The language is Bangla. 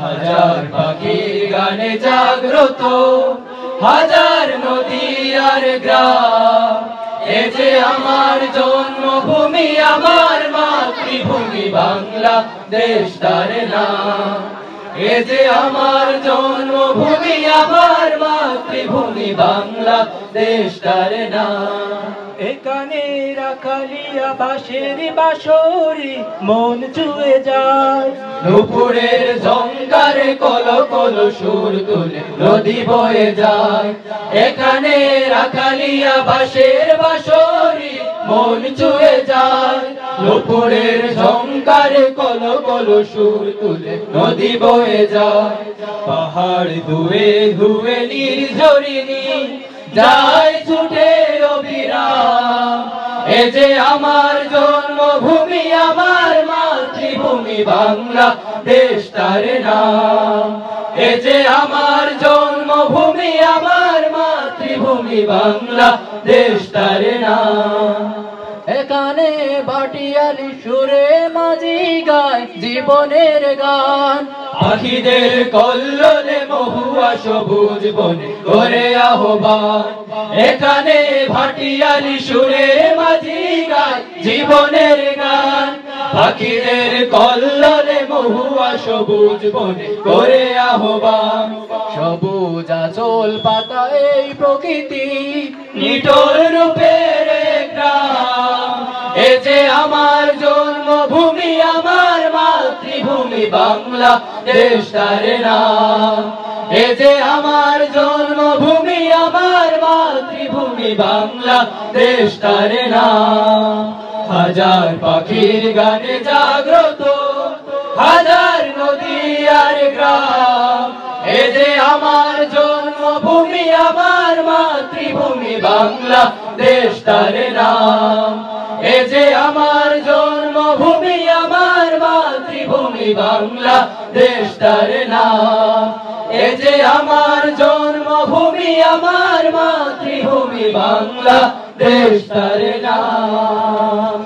হাজার পাখির গানে জাগ্রত, হাজার নদী আর গ্রাম। এ যে আমার জন্মভূমি, আমার মাতৃভূমি বাংলা দেশ তার নাম। এ যে আমার জন্মভূমি, আমার মাতৃভূমি বাংলা দেশ তার নাম। এখানে রাখালিয়া বাঁশের বাঁশরি মন ছুঁয়ে যায়, নুপুরের ঝংকারে কল কল সুর তুলে নদী বয়ে যায়। এখানে রাখালিয়া বাঁশের বাঁশরি মন ছুঁয়ে যায়, নুপুরের ঝংকারে কল কল সুর তুলে নদী বয়ে যায়। পাহাড় ধুয়ে ধুয়ে নির্ঝরিণী যায় ছুটে অবিরাম। এ যে আমার জন্মভূমি, আমার মাতৃভূমি বাংলা দেশ তার নাম। এ যে আমার জন্মভূমি, আমার মাতৃভূমি বাংলা দেশ তার নাম। এখানে ভাটিয়ালি সুরে মাঝি গায় জীবনের গান, পাখিদের কল্লোলে মহুয়া সবুজ বনে করে আহ্বান। এখানে ভাটিয়ালি সুরে মাঝি গায় জীবনের গান, পাখিদের কল্লোলে মহুয়া সবুজ বনে করে আহ্বান। সবুজ আঁচল পাতা এই প্রকৃতি নিটোর রূপের গ্রাম। এ যে আমার জন্মভূমি, আমার মাতৃভূমি বাংলা দেশ তার নাম। এ যে আমার জন্মভূমি, আমার মাতৃভূমি বাংলা দেশ তার নাম। হাজার পাখির গানে জাগ্রত, হাজার নদী আর গ্রাম। এ যে আমার জন্মভূমি, আমার মাতৃভূমি বাংলা দেশ তার নাম। এ যে আমার জন্মভূমি, আমার মাতৃভূমি বাংলা দেশ তার নাম। এ যে আমার জন্মভূমি, আমার মাতৃভূমি বাংলা দেশ তার নাম।